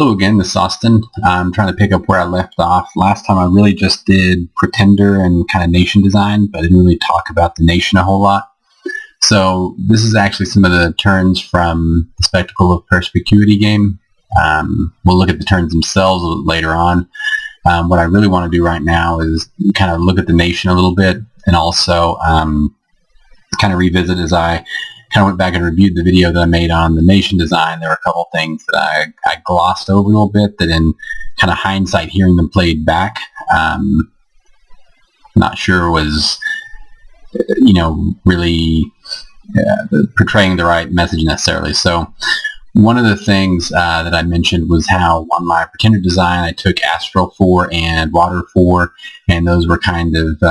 Hello again, this is Austin. I'm trying to pick up where I left off. Last time I really just did Pretender and kind of nation design, but I didn't really talk about the nation a whole lot. So this is actually some of the turns from the Spectacle of Perspicuity game. We'll look at the turns themselves a little later on. What I really want to do right now is kind of look at the nation a little bit, and also kind of revisit as I kind of went back and reviewed the video that I made on the nation design. There were a couple things that I glossed over a little bit that in kind of hindsight, hearing them played back, not sure was, really portraying the right message necessarily. So one of the things that I mentioned was how on my Pretender design I took Astral 4 and Water 4, and those were kind of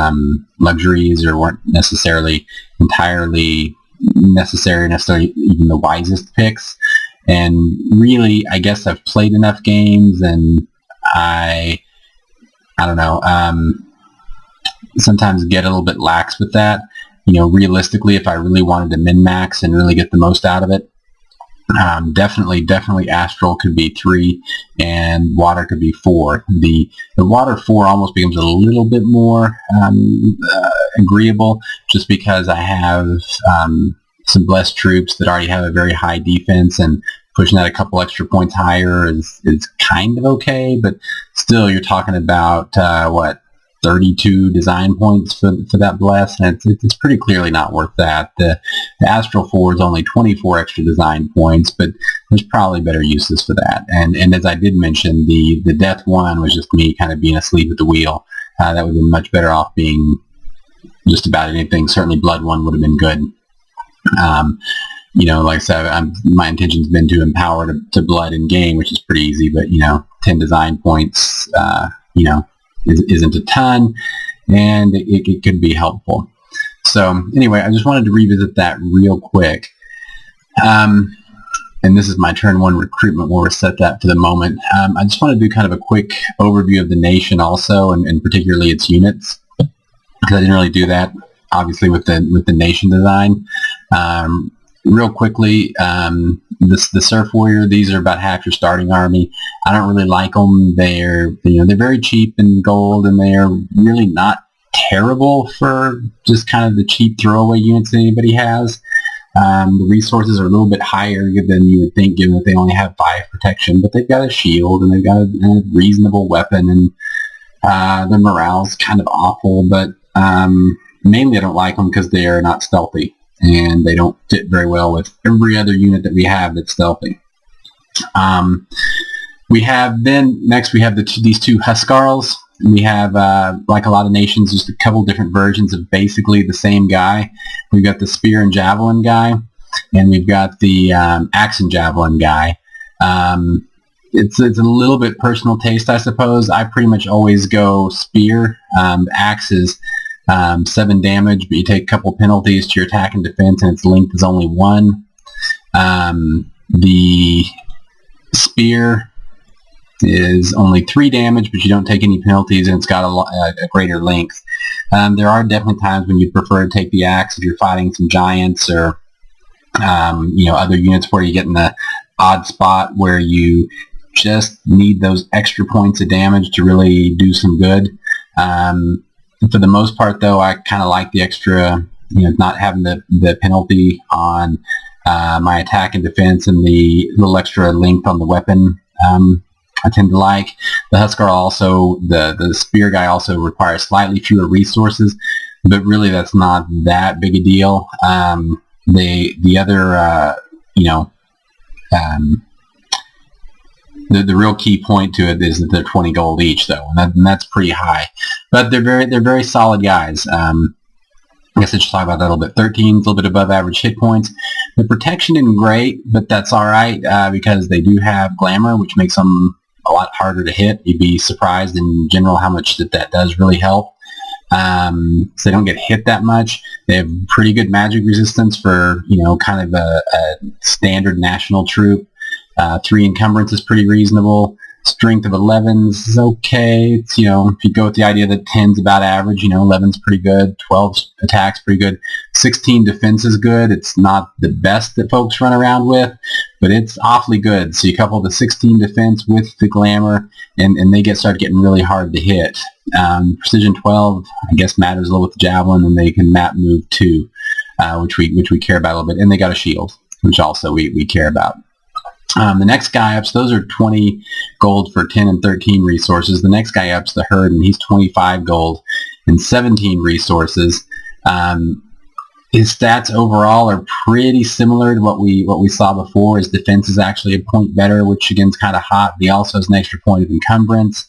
luxuries or weren't necessarily entirely necessarily even the wisest picks. And really, I guess I've played enough games, and I don't know, sometimes get a little bit lax with that. Realistically, if I really wanted to min-max and really get the most out of it, definitely Astral could be 3 and Water could be 4. The Water 4 almost becomes a little bit more agreeable, just because I have some blessed troops that already have a very high defense, and pushing that a couple extra points higher is kind of okay, but still you're talking about 32 design points for that bless, and it's pretty clearly not worth that. The Astral 4 is only 24 extra design points, but there's probably better uses for that. And as I did mention, the Death 1 was just me kind of being asleep at the wheel. That would have been much better off being just about anything. Certainly Blood 1 would have been good. Like I said, my intention's been to empower to Blood in game, which is pretty easy, but 10 design points, isn't a ton, and it could be helpful. So anyway, I just wanted to revisit that real quick. And this is my turn 1 recruitment. We'll reset that for the moment. I just want to do kind of a quick overview of the nation also, and particularly its units, because I didn't really do that, obviously, with the nation design. Real quickly, the Surf Warrior, these are about half your starting army. I don't really like them. They're very cheap in gold, and they're really not terrible for just kind of the cheap throwaway units that anybody has. The resources are a little bit higher than you would think, given that they only have 5 protection, but they've got a shield, and they've got a reasonable weapon, and their morale's kind of awful, but mainly I don't like them because they are not stealthy, and they don't fit very well with every other unit that we have that's stealthy. We have these 2 Huskarls. We have, like a lot of nations, just a couple different versions of basically the same guy. We've got the Spear and Javelin guy, and we've got the Axe and Javelin guy. It's a little bit personal taste, I suppose. I pretty much always go Spear. Axe is 7 damage, but you take a couple penalties to your attack and defense, and its length is only 1. The Spear is only 3 damage, but you don't take any penalties, and it's got a greater length. There are definitely times when you'd prefer to take the Axe if you're fighting some giants or other units where you get in the odd spot where you just need those extra points of damage to really do some good. For the most part, though, I kind of like the extra, not having the penalty on my attack and defense, and the little extra length on the weapon. I tend to like. The Huskar also, the Spear guy also requires slightly fewer resources, but really that's not that big a deal. The other, the real key point to it is that they're 20 gold each, though, and that's pretty high. But they're very solid guys. I guess I should talk about that a little bit. 13 is a little bit above average hit points. The protection isn't great, but that's all right because they do have glamour, which makes them a lot harder to hit. You'd be surprised in general how much that does really help. So they don't get hit that much. They have pretty good magic resistance for kind of a standard national troop. 3 encumbrance is pretty reasonable. Strength of 11's is okay. It's, you know, if you go with the idea that 10's about average, you know, 11's pretty good, 12 attack's pretty good, 16 defense is good. It's not the best that folks run around with, but it's awfully good. So you couple the 16 defense with the glamour, and they start getting really hard to hit. Precision 12, I guess, matters a little with the javelin, and they can map move 2, which we care about a little bit, and they got a shield, which also we care about. The next guy up, so those are 20 gold for 10 and 13 resources. The next guy up's the Herd, and he's 25 gold and 17 resources. His stats overall are pretty similar to what we saw before. His defense is actually a point better, which again is kind of hot. He also has an extra point of encumbrance.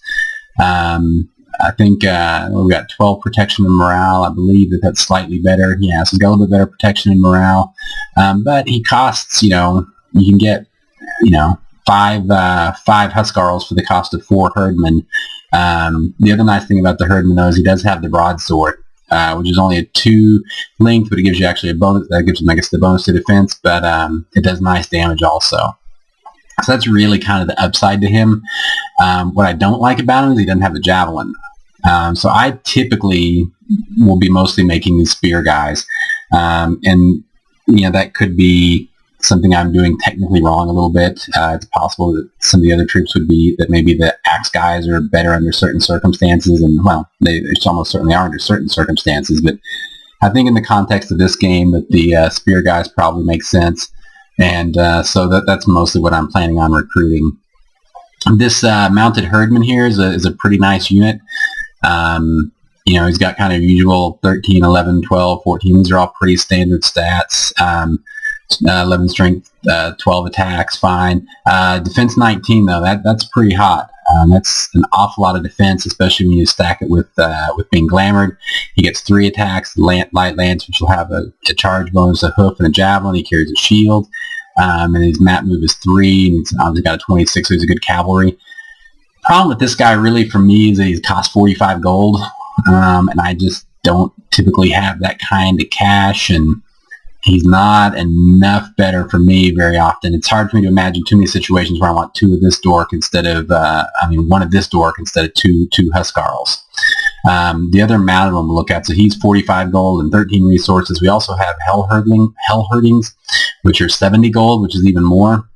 I think we've got 12 protection and morale. I believe that's slightly better. Yeah, so he's got a little bit better protection and morale. But he costs, you know, you can get, you know, five Huskarls for the cost of 4 Herdmen. The other nice thing about the Herdman, though, is he does have the broadsword, which is only a 2 length, but it gives you actually a bonus. That gives him, I guess, the bonus to defense, but it does nice damage also. So that's really kind of the upside to him. What I don't like about him is he doesn't have the javelin. So I typically will be mostly making these spear guys, and you know, that could be something I'm doing technically wrong a little bit. It's possible that some of the other troops would be, that maybe the axe guys are better under certain circumstances, and well, they almost certainly are under certain circumstances, but I think in the context of this game that the spear guys probably make sense, and so that's mostly what I'm planning on recruiting. This mounted Herdman here is a pretty nice unit. You know, he's got kind of usual 13, 11, 12, 14. These are all pretty standard stats. 11 strength, 12 attacks, fine. Defense 19 though, that's pretty hot. That's an awful lot of defense, especially when you stack it with being glamored. He gets 3 attacks, light lance, which will have a charge bonus, a hoof, and a javelin. He carries a shield, and his map move is 3, and he's obviously got a 26, so he's a good cavalry. Problem with this guy really for me is that he costs 45 gold, and I just don't typically have that kind of cash, and he's not enough better for me very often. It's hard for me to imagine too many situations where I want 2 of this dork instead of, 1 of this dork instead of two Huskarls. The other mounted one we'll look at, so he's 45 gold and 13 resources. We also have Hellherdings, which are 70 gold, which is even more.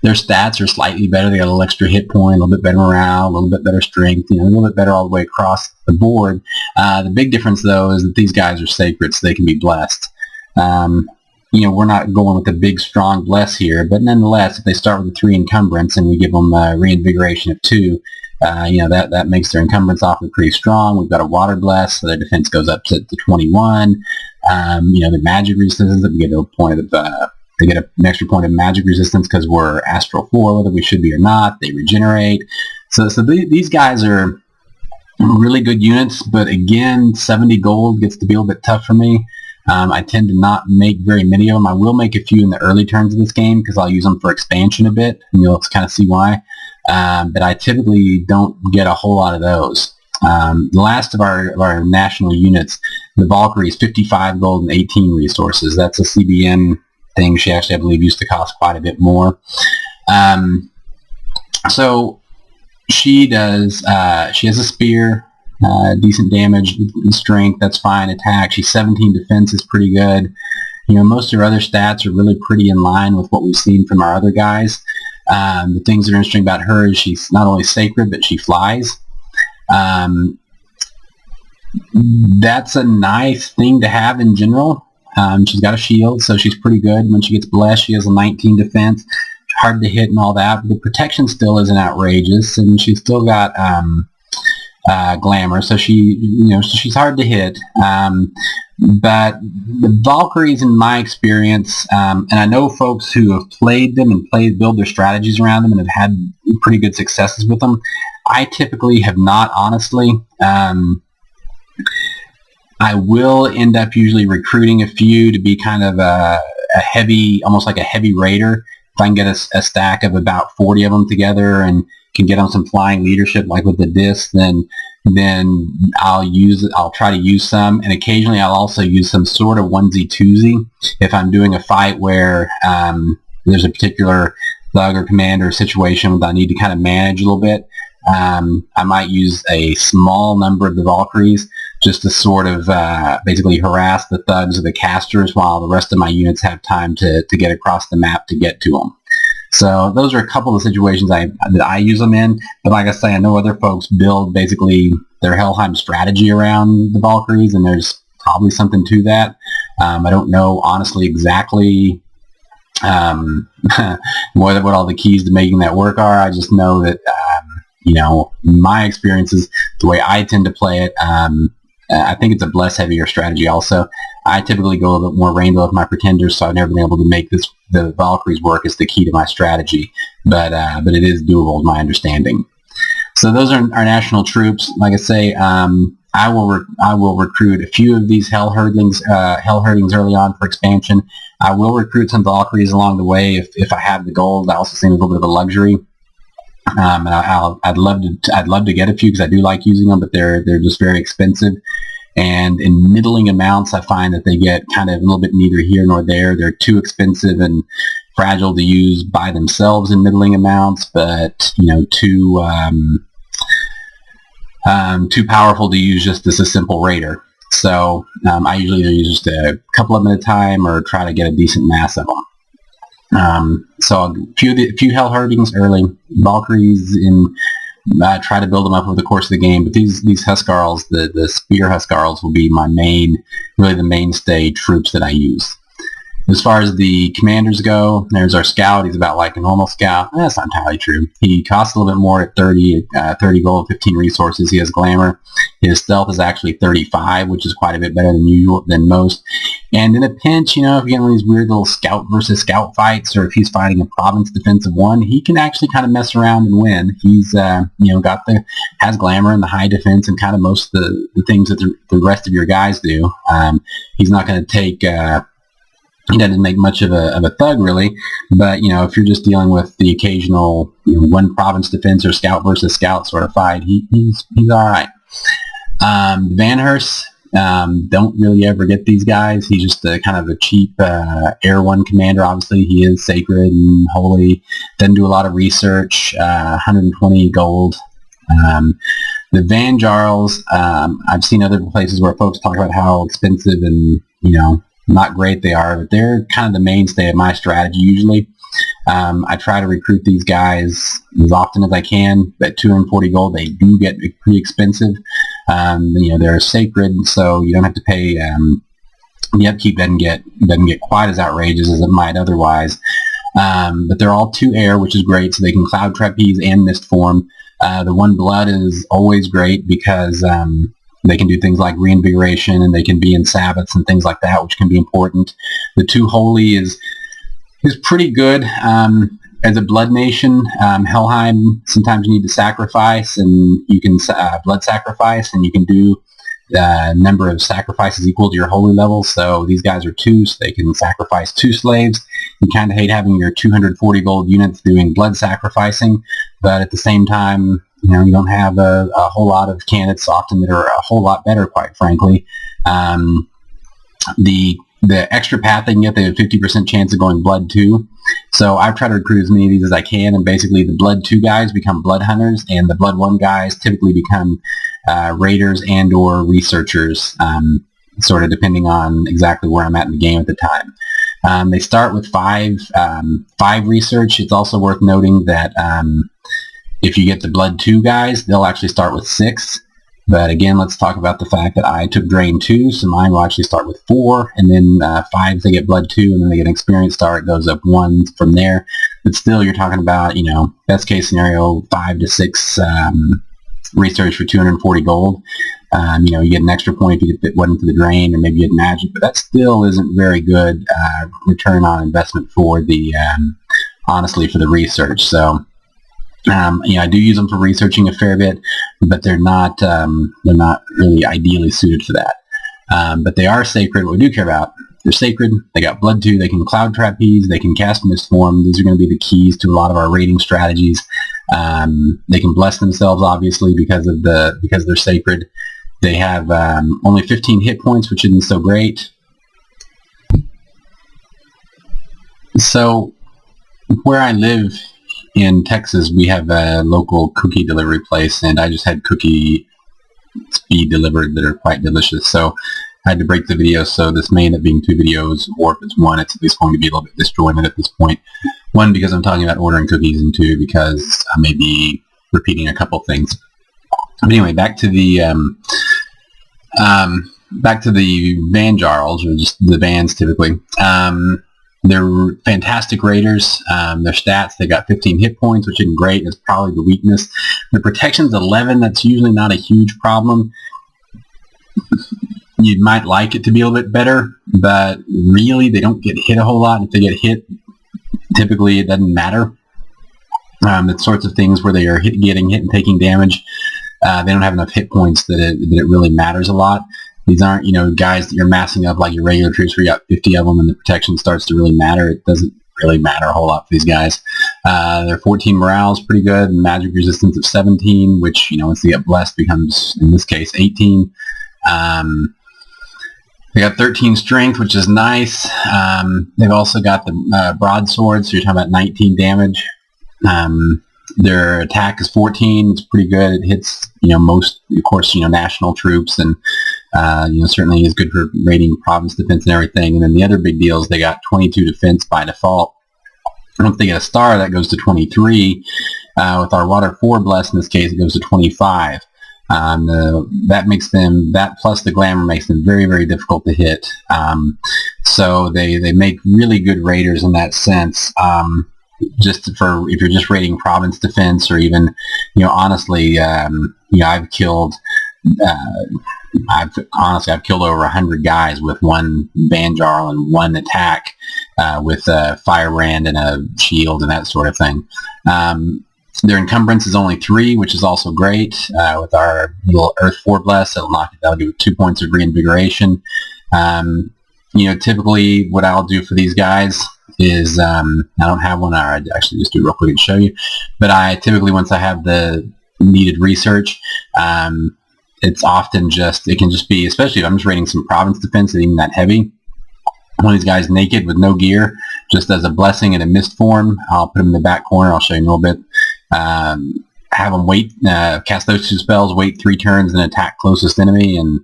Their stats are slightly better. They got a little extra hit point, a little bit better morale, a little bit better strength, you know, a little bit better all the way across the board. The big difference, though, is that these guys are sacred, so they can be blessed. You know, we're not going with a big, strong bless here, but nonetheless, if they start with a 3 encumbrance and we give them a reinvigoration of 2, you know, that makes their encumbrance awfully pretty strong. We've got a water bless, so their defense goes up to 21. You know, the magic resistance, we get to a point of they get an extra point of magic resistance because we're Astral 4, whether we should be or not. They regenerate. So these guys are really good units, but again, 70 gold gets to be a little bit tough for me. I tend to not make very many of them. I will make a few in the early turns of this game because I'll use them for expansion a bit, and you'll kind of see why. But I typically don't get a whole lot of those. The last of our national units, the Valkyrie, is 55 gold and 18 resources. That's a CBN thing. She actually, I believe, used to cost quite a bit more. So she does. She has a spear, decent damage, strength. That's fine. Attack. She's 17 defense is pretty good. You know, most of her other stats are really pretty in line with what we've seen from our other guys. The things that are interesting about her is she's not only sacred, but she flies. That's a nice thing to have in general. She's got a shield, so she's pretty good. When she gets blessed, she has a 19 defense. Hard to hit and all that, but the protection still isn't outrageous, and she's still got glamour, so she's hard to hit. But the Valkyries, in my experience, and I know folks who have played them and build their strategies around them and have had pretty good successes with them. I typically have not, honestly. I will end up usually recruiting a few to be kind of a heavy, almost like a heavy raider. If I can get a stack of about 40 of them together and can get on some flying leadership like with the disc, then I'll try to use some, and occasionally I'll also use some sort of onesie twosie if I'm doing a fight where there's a particular thug or commander situation that I need to kind of manage a little bit, I might use a small number of the Valkyries just to sort of basically harass the thugs or the casters while the rest of my units have time to get across the map to get to them. So those are a couple of situations that I use them in. But like I say, I know other folks build basically their Helheim strategy around the Valkyries, and there's probably something to that. I don't know honestly exactly what all the keys to making that work are. I just know that my experiences, the way I tend to play it, I think it's a bless heavier strategy also. I typically go a little bit more rainbow with my pretenders, so I've never been able to make the Valkyries work as the key to my strategy. But it is doable, is my understanding. So those are our national troops. Like I say, I will recruit a few of these Hell Herdlings early on for expansion. I will recruit some Valkyries along the way if I have the gold. I also see a little bit of a luxury. And I'd love to get a few because I do like using them, but they're just very expensive. And in middling amounts, I find that they get kind of a little bit neither here nor there. They're too expensive and fragile to use by themselves in middling amounts, but too powerful to use just as a simple raider. So I usually use just a couple of them at a time or try to get a decent mass of them. So a few Hell Herdings early, Valkyries try to build them up over the course of the game. But these Huskarls, the Spear Huskarls, will be really the mainstay troops that I use. As far as the commanders go, there's our scout. He's about like a normal scout. That's not entirely true. He costs a little bit more at 30 gold, 15 resources. He has glamour. His stealth is actually 35, which is quite a bit better than most. And in a pinch, if you get one of these weird little scout versus scout fights, or if he's fighting a province defensive one, he can actually kind of mess around and win. He's has glamour and the high defense and kind of most of the things that the rest of your guys do. He's not going to take. He doesn't make much of a thug, really, but, if you're just dealing with the occasional one province defense or scout versus scout sort of fight, he's all right. Vanhurst, don't really ever get these guys. He's just kind of a cheap Air 1 commander. Obviously, he is sacred and holy. Doesn't do a lot of research, 120 gold. The Van Jarls, I've seen other places where folks talk about how expensive and, not great they are, but they're kind of the mainstay of my strategy usually. I try to recruit these guys as often as I can. At 240 gold, they do get pretty expensive. They're sacred, so you don't have to pay. The upkeep doesn't get quite as outrageous as it might otherwise. But they're all 2 air, which is great, so they can cloud trapeze and mist form. The 1 blood is always great because they can do things like reinvigoration, and they can be in Sabbaths and things like that, which can be important. The 2 holy is pretty good. As a blood nation, Helheim, sometimes you need to sacrifice, and you can blood sacrifice, and you can do the number of sacrifices equal to your holy level. So these guys are 2, so they can sacrifice 2 slaves. You kind of hate having your 240 gold units doing blood sacrificing, but at the same time, you don't have a whole lot of candidates often that are a whole lot better, quite frankly. The extra path they can get, they have a 50% chance of going blood 2. So I've tried to recruit as many of these as I can, and basically the blood 2 guys become blood hunters, and the blood 1 guys typically become raiders and or researchers, sort of depending on exactly where I'm at in the game at the time. They start with 5 research. It's also worth noting that if you get the blood 2 guys, they'll actually start with 6. But again, let's talk about the fact that I took Drain 2, so mine will actually start with 4, and then 5 they get blood 2, and then they get an experience star. It goes up 1 from there. But still, you're talking about, best case scenario, 5 to 6 research for 240 gold. You get an extra point if you get one into the drain, or maybe you get magic, but that still isn't very good return on investment for the, honestly, for the research. So, I do use them for researching a fair bit, but they're not really ideally suited for that. But they are sacred. What we do care about, they're sacred. They got blood 2. They can cloud trapeze. They can cast mist form. These are going to be the keys to a lot of our raiding strategies. They can bless themselves, obviously, because they're sacred. They have only 15 hit points, which isn't so great. So where I live in Texas, we have a local cookie delivery place, and I just had cookie speed delivered that are quite delicious. So I had to break the video, so this may end up being 2 videos, or if it's one, it's at least going to be a little bit disjointed at this point. 1, because I'm talking about ordering cookies, and 2, because I may be repeating a couple things. But anyway, back to the Van Jarls, or just the Vans typically. They're fantastic raiders. Their stats, they got 15 hit points, which isn't great. It's probably the weakness. Their protection's 11. That's usually not a huge problem. You might like it to be a little bit better, but really they don't get hit a whole lot. If they get hit, typically it doesn't matter. It's sorts of things where they are getting hit and taking damage. They don't have enough hit points that it really matters a lot. These aren't, guys that you're massing up like your regular troops where you got 50 of them and the protection starts to really matter. It doesn't really matter a whole lot for these guys. Their 14 morale is pretty good. Magic resistance of 17, which, once they get blessed becomes, in this case, 18. They got 13 strength, which is nice. They've also got the broadsword, so you're talking about 19 damage. Their attack is 14. It's pretty good. It hits, most, of course, national troops, and certainly is good for raiding province defense and everything. And then the other big deal is they got 22 defense by default. Once they get a star, that goes to 23. With our water 4 bless, in this case, it goes to 25. That makes them, that plus the glamour makes them very, very difficult to hit. So they make really good raiders in that sense. Just for, if you're just raiding province defense, or even, honestly, I've killed over 100 guys with 1 Banjarl and 1 attack with a firebrand and a shield and that sort of thing. Their encumbrance is only 3, which is also great. With our little Earth 4 bless, that'll give 2 points of reinvigoration. Typically what I'll do for these guys is, I don't have one, I'd actually just do it real quick and show you, but I typically, once I have the needed research, it's often it can just be, especially if I'm just raiding some province defense that isn't that heavy, one of these guys naked with no gear, just as a blessing in a mist form. I'll put him in the back corner, I'll show you in a little bit. Have them wait, cast those 2 spells, wait 3 turns, and attack closest enemy, and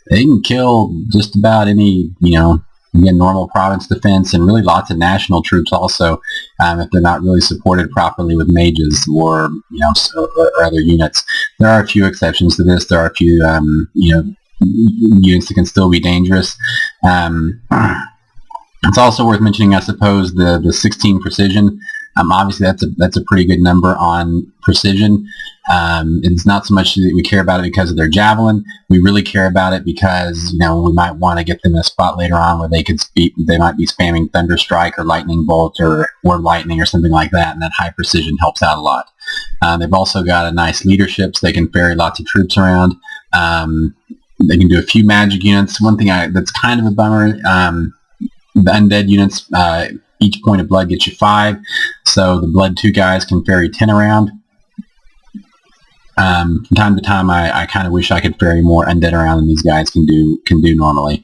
they can kill just about any, again, normal province defense, and really lots of national troops also, if they're not really supported properly with mages or, or other units. There are a few exceptions to this. There are a few, units that can still be dangerous. It's also worth mentioning, I suppose, the 16 precision. Obviously, that's a pretty good number on precision. It's not so much that we care about it because of their javelin. We really care about it because we might want to get them in a spot later on where they might be spamming thunder strike or lightning bolt or lightning or something like that, and that high precision helps out a lot. They've also got a nice leadership, so they can ferry lots of troops around. They can do a few magic units. One thing that's kind of a bummer, the undead units, each point of blood gets you 5, so the blood 2 guys can ferry 10 around. From time to time, I kind of wish I could ferry more undead around than these guys can do normally.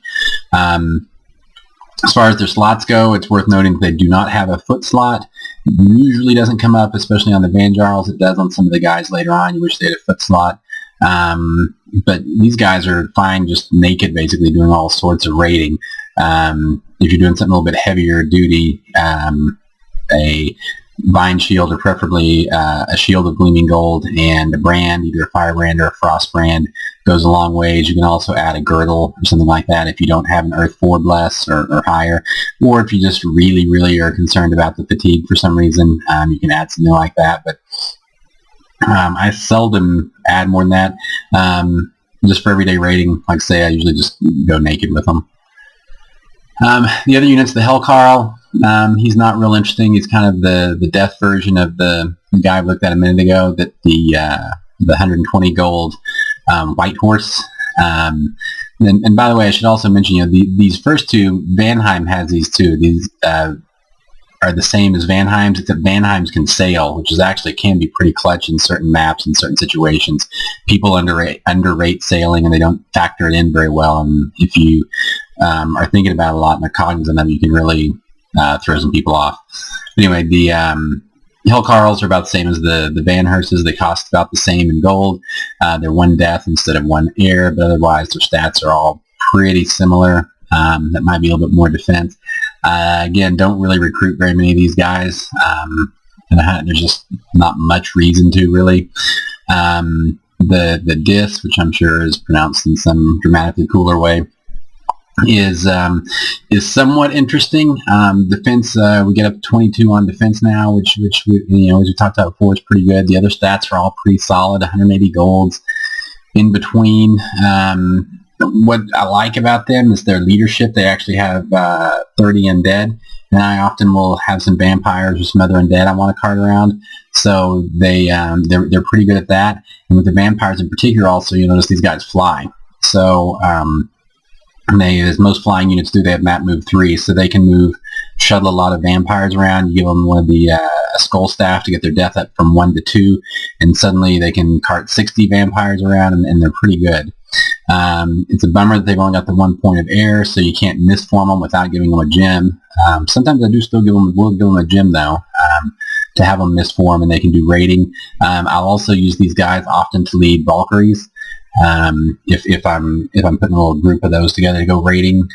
As far as their slots go, it's worth noting that they do not have a foot slot. It usually doesn't come up, especially on the Banjarls. It does on some of the guys later on. You wish they had a foot slot. But these guys are fine just naked, basically doing all sorts of raiding. If you're doing something a little bit heavier duty, a vine shield, or preferably a shield of gleaming gold and a brand, either a firebrand or a frost brand, goes a long ways. You can also add a girdle or something like that if you don't have an Earth 4 bless or higher, or if you just really, really are concerned about the fatigue for some reason, you can add something like that. But I seldom add more than that. Just for everyday raiding, like I say, I usually just go naked with them. The other unit's the Hellcarl. He's not real interesting. He's kind of the death version of the guy we looked at a minute ago, that the 120 gold white horse. And by the way, I should also mention, these first 2, Vanheim has these too. These are the same as Vanheim's, except Vanheim's can sail, which can be pretty clutch in certain maps and certain situations. People underrate sailing, and they don't factor it in very well. And if you are thinking about it a lot and are cognizant of it, you can really throw some people off. Anyway, the Hellcarls are about the same as the Van Herses. They cost about the same in gold. They're 1 death instead of 1 air, but otherwise their stats are all pretty similar. That might be a little bit more defense. Again, don't really recruit very many of these guys. There's just not much reason to, really. The Dis, which I'm sure is pronounced in some dramatically cooler way, is somewhat interesting. Defense, we get up to 22 on defense now, which as we talked about before, is pretty good. The other stats are all pretty solid, 180 golds in between. What I like about them is their leadership. They actually have 30 undead, and I often will have some vampires or some other undead I want to cart around. So they're pretty good at that. And with the vampires in particular, also you'll notice these guys fly. So as most flying units do, they have map move 3, so they can shuttle a lot of vampires around. You give them one of the skull staff to get their death up from 1 to 2, and suddenly they can cart 60 vampires around, and they're pretty good. It's a bummer that they've only got the 1 point of air, so you can't misform them without giving them a gem. Sometimes I do still will give them a gem though, to have them misform, and they can do raiding. I'll also use these guys often to lead Valkyries. If I'm putting a little group of those together to go raiding,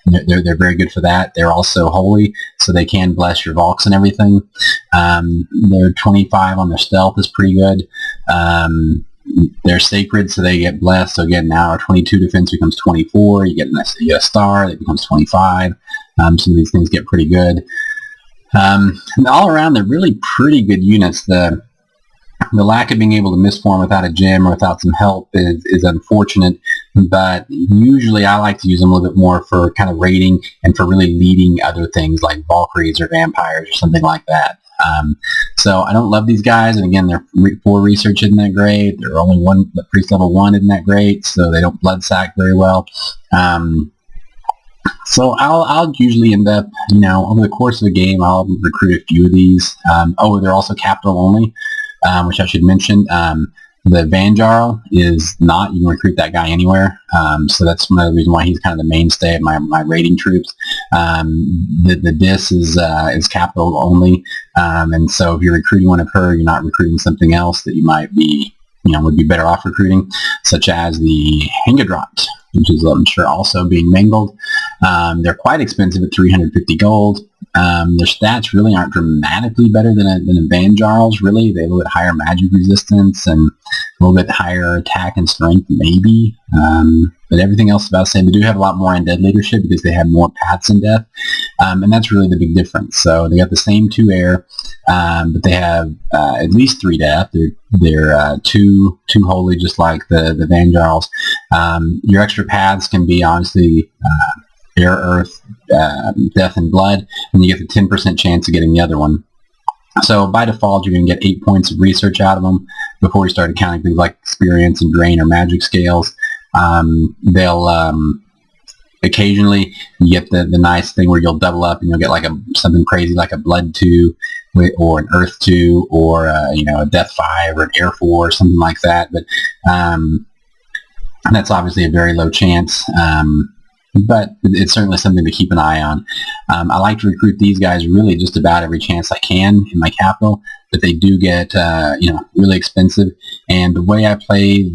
they're very good for that. They're also holy, so they can bless your Valks and everything. They're 25 on their stealth is pretty good. They're sacred, so they get blessed. So again, now our 22 defense becomes 24. You get a star, it becomes 25. Some of these things get pretty good. And all around, they're really pretty good units. The lack of being able to misform without a gem or without some help is unfortunate, but usually I like to use them a little bit more for kind of raiding and for really leading other things like Valkyries or vampires or something like that. So I don't love these guys, and again, their 4 research isn't that great. They're only the priest level 1 isn't that great, so they don't blood sack very well. So I'll usually end up, over the course of the game, I'll recruit a few of these. They're also capital only, which I should mention. The Vanjarl is not. You can recruit that guy anywhere. So that's one of the reasons why he's kind of the mainstay of my raiding troops. The Dis is capital only. And so if you're recruiting one of her, you're not recruiting something else that you might be, would be better off recruiting, such as the Hengadrot, which is, I'm sure, also being mangled. They're quite expensive at 350 gold. Their stats really aren't dramatically better than a Vanjarl's, really. They have a little bit higher magic resistance and a little bit higher attack and strength, maybe. But everything else is about the same. They do have a lot more undead leadership because they have more paths in death. And that's really the big difference. So they got the same 2 air, but they have at least 3 death. They're 2 holy, just like the Vanjarls. Your extra paths can be, honestly, air, earth, death, and blood, and you get the 10% chance of getting the other one. So by default, you're going to get 8 points of research out of them before you start counting things like experience and drain or magic scales. They'll occasionally you get the nice thing where you'll double up and you'll get like something crazy like a blood 2 or an earth 2 or a death 5 or an air 4 or something like that. But that's obviously a very low chance. But it's certainly something to keep an eye on. I like to recruit these guys really just about every chance I can in my capital, but they do get really expensive. And the way I play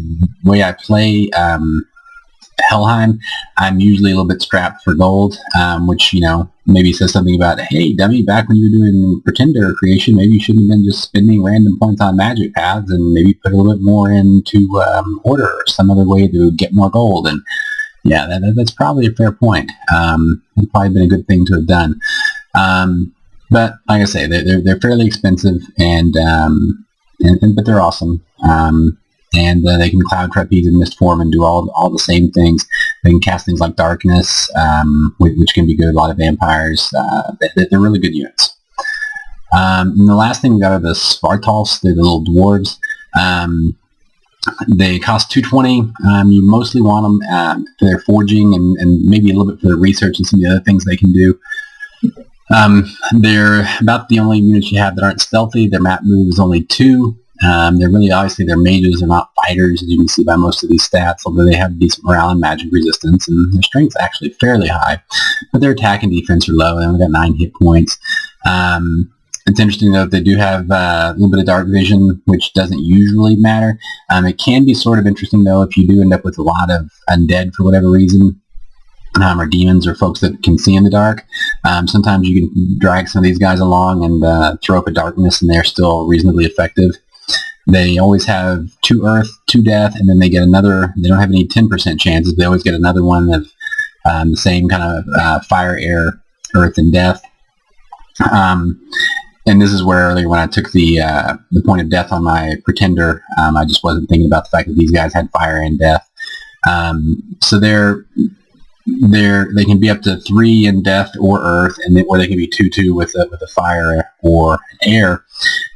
Helheim, I'm usually a little bit strapped for gold, which maybe says something about, hey dummy, back when you were doing Pretender creation, maybe you shouldn't have been just spending random points on magic paths and maybe put a little bit more into order or some other way to get more gold. And yeah, that's probably a fair point. It's probably been a good thing to have done. But like I say, they're fairly expensive, and but they're awesome. And they can cloud trapeze and mistform and do all the same things. They can cast things like darkness, which can be good. A lot of vampires. They're really good units. And the last thing we got are the Svartalfs. They're the little dwarves. They cost 220. You mostly want them for their forging and maybe a little bit for their research and some of the other things they can do. They're about the only units you have that aren't stealthy. Their map move is only 2. They're really, obviously, they're mages. They're not fighters, as you can see by most of these stats, although they have decent morale and magic resistance, and their strength's actually fairly high. But their attack and defense are low. They only got 9 hit points. It's interesting, though, they do have a little bit of dark vision, which doesn't usually matter. It can be sort of interesting, though, if you do end up with a lot of undead for whatever reason, or demons or folks that can see in the dark. Sometimes you can drag some of these guys along and throw up a darkness, and they're still reasonably effective. They always have 2 earth, 2 death, and then they get another. They don't have any 10% chances. They always get another one of the same kind of fire, air, earth, and death. And this is where earlier when I took the point of death on my pretender, I just wasn't thinking about the fact that these guys had fire and death. So they can be up to 3 in death or earth, and or they can be 2/2 with a fire or air.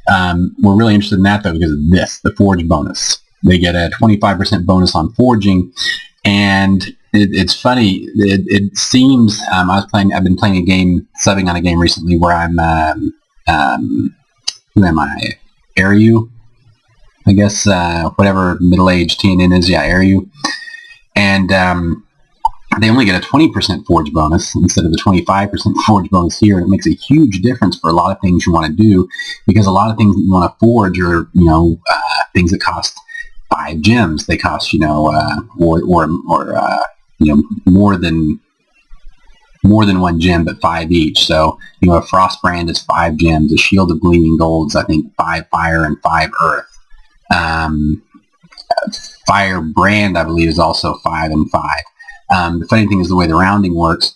We're really interested in that, though, because of this, the forge bonus. They get a 25% bonus on forging, and it's funny. It seems I've been playing a game, subbing on a game recently where I'm who am I? Aryu, I guess. Whatever middle-aged TNN is, yeah, Aryu, and they only get a 20% forge bonus instead of the 25% forge bonus here. And it makes a huge difference for a lot of things you want to do, because a lot of things that you want to forge are, things that cost 5 gems. They cost, more than 1 gem, but 5 each. So, a frost brand is 5 gems. A shield of gleaming gold is, I think, 5 fire and 5 earth. Fire brand, I believe, is also 5 and 5. The funny thing is the way the rounding works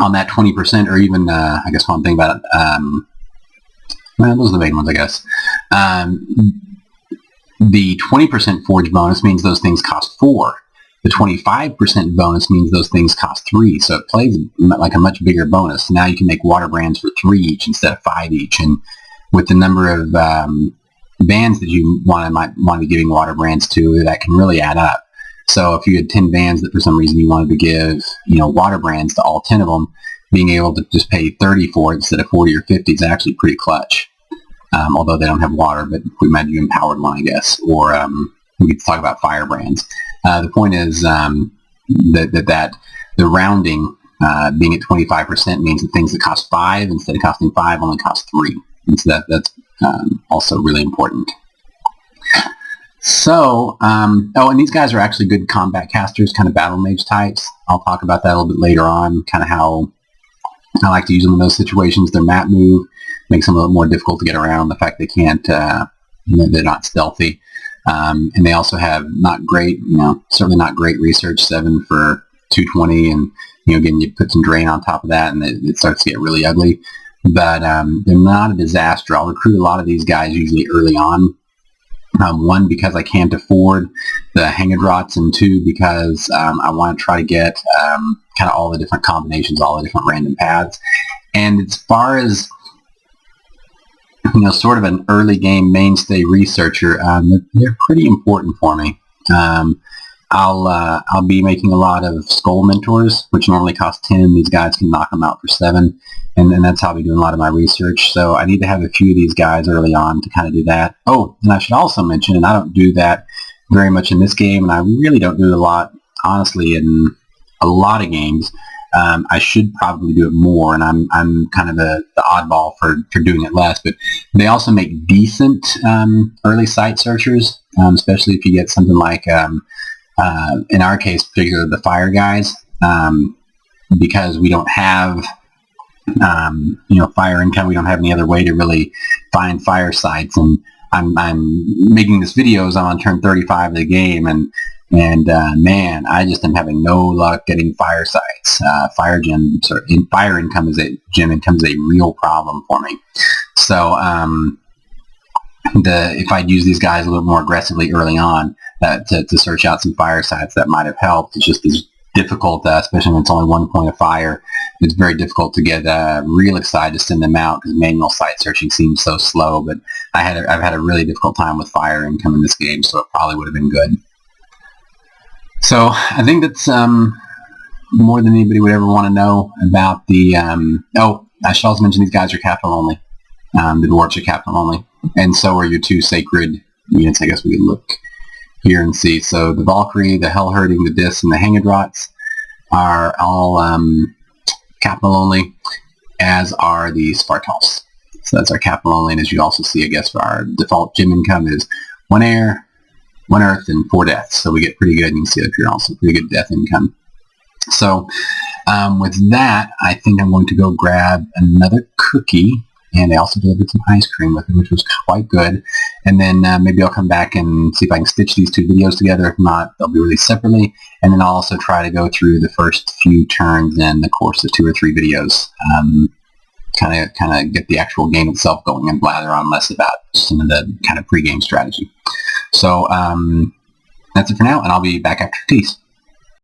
on that 20%, or even, I guess one thing about it, those are the main ones, I guess. The 20% forge bonus means those things cost 4. The 25% bonus means those things cost 3. So it plays like a much bigger bonus. Now you can make water brands for 3 each instead of 5 each. And with the number of bands that you might want to be giving water brands to, that can really add up. So if you had 10 bands that for some reason you wanted to give, water brands to all 10 of them, being able to just pay 30 for it instead of 40 or 50 is actually pretty clutch. Although they don't have water, but we might do empowered one, I guess. Or we could talk about fire brands. The point is that the rounding being at 25% means that things that cost 5 instead of costing 5 only cost 3. And so that's also really important. So, and these guys are actually good combat casters, kind of battle mage types. I'll talk about that a little bit later on, kind of how I like to use them in those situations. Their map move makes them a little more difficult to get around. The fact they can't, they're not stealthy. And they also have certainly not great research, 7 for 220, and, again, you put some drain on top of that, and it starts to get really ugly. But they're not a disaster. I'll recruit a lot of these guys usually early on. 1, because I can't afford the Hangedrots, and 2, because I want to try to get kind of all the different combinations, all the different random paths. And as far as, sort of an early game mainstay researcher, they're pretty important for me. I'll be making a lot of Skull Mentors, which normally cost 10. These guys can knock them out for 7. And that's how I'll be doing a lot of my research. So I need to have a few of these guys early on to kind of do that. Oh, and I should also mention, and I don't do that very much in this game, and I really don't do it a lot, honestly, in a lot of games. I should probably do it more, and I'm kind of the oddball for doing it less. But they also make decent early site searchers, especially if you get something like, in our case, particularly the fire guys, because we don't have fire income. We don't have any other way to really find fire sites, and I'm making this video as I'm on turn 35 of the game, and man, I just am having no luck getting fire sites. Fire gems, or fire income is a real problem for me. So if I'd use these guys a little more aggressively early on to search out some fire sites, that might have helped. It's just as difficult, especially when it's only 1 point of fire. It's very difficult to get real excited to send them out because manual site searching seems so slow. But I've had a really difficult time with fire income in this game, so it probably would have been good. So I think that's more than anybody would ever want to know about the... I should also mention these guys are capital only. The dwarves are capital only. and so are your two sacred units. I guess we can look here and see. So the Valkyrie, the Hellherding, the Dis, and the Hangedrots are all capital only, as are the Spartals. So that's our capital only, and as you also see, I guess, for our default gym income is 1 air, 1 earth, and 4 deaths. So we get pretty good, and you can see up here also pretty good death income. So with that, I think I'm going to go grab another cookie, and I also delivered some ice cream with it, which was quite good. And then maybe I'll come back and see if I can stitch these two videos together. If not, they'll be released separately. And then I'll also try to go through the first few turns in the course of 2 or 3 videos. Kind of get the actual game itself going and blather on less about some of the kind of pre-game strategy. So that's it for now, and I'll be back after teas.